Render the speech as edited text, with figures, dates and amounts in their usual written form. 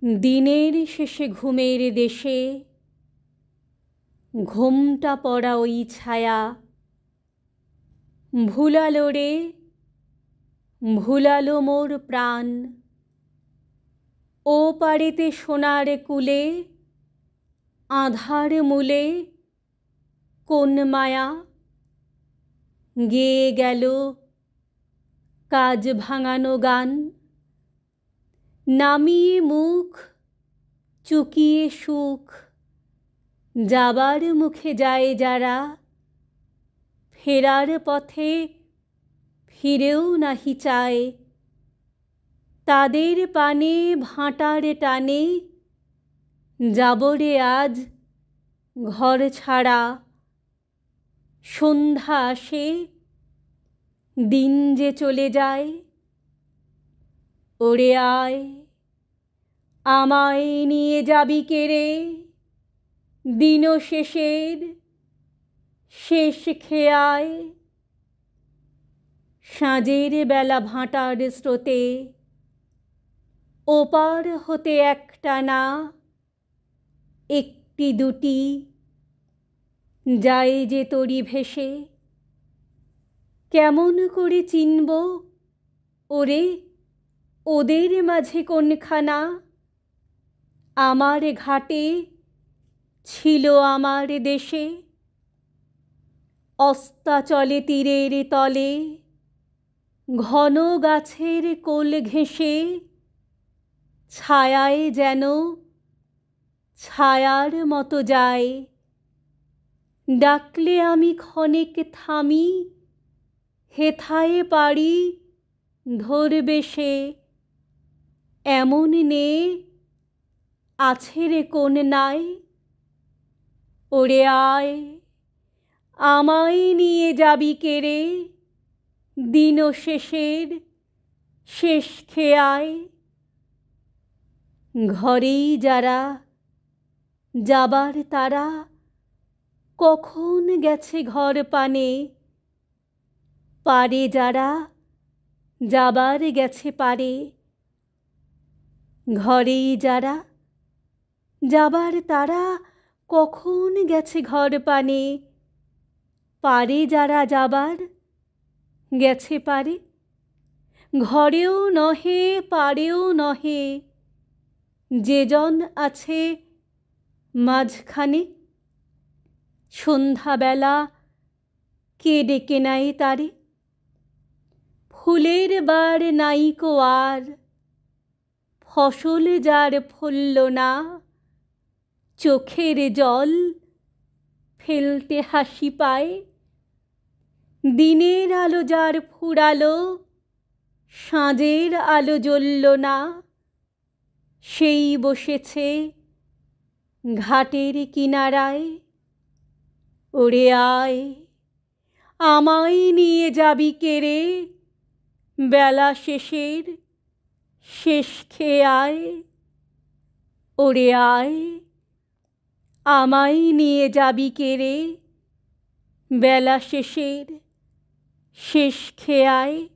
দিনের শেষে ঘুমের দেশে ঘোমটা পড়া ওই ছায়া ভুলালো রে, ভুলালো মোর প্রাণ। ও পারেতে সোনার কূলে আঁধার মূলে কোন মায়া গেয়ে গেল কাজ ভাঙানো গান। নামিয়ে মুখ চুকিয়ে সুখ যাবার মুখে যায় যারা, ফেরার পথে ফিরেও নাহি চায়। তাদের পানে ভাঁটার টানে যাব রে আজ ঘর ছাড়া। সন্ধ্যা আসে দিন যে চলে যায়। ওরে আয় আমায় নিয়ে যাবি কেড়ে দিন শেষের শেষ খেয়ায়। সাঁঝের বেলা ভাঁটার স্রোতে ওপার হতে একটানা একটি দুটি যায় যে তরি ভেসে। কেমন করে চিনব ওরে ওদের মাঝে কোনখানা? আমার ঘাটে ছিল আমার দেশে। অস্তাচলে তীরের তলে ঘন গাছের কোল ঘেঁষে ছায়ায় যেন ছায়ার মতো যায়। ডাকলে আমি ক্ষণেক থামি, হেথায় পারি ধরবে সে। এমন নে আছে রে কোন নাই? ওরে আয় আমায় নিয়ে যাবি কেড়ে দিন শেষের শেষ খেয়ায়। ঘরেই যারা যাবার তারা কখন গেছে ঘর পানে। পারে যারা যাবার গেছে পারে। ঘরেই যারা যাবার তারা কখন গেছে ঘর পানে। পারে যারা যাবার গেছে পারে। ঘরেও নহে পারেও নহে যেজন আছে মাঝখানে। সন্ধ্যাবেলা কে ডেকে নাই তারে? ফুলের বার নাইকো আর, ফসল যার ফলল না। চোখের জল ফেলতে হাসি পায়। দিনের আলো যার ফুরালো, সাঁঝের আলো জ্বলল না। সেই বসেছে ঘাটের কিনারায়। ওরে আয় আমায় নিয়ে যাবি কেড়ে বেলা শেষের শেষ খেয়ায়। ওরে আয় আমায় নিয়ে যাবি কেড়ে বেলা শেষের শেষ খেয়ায়।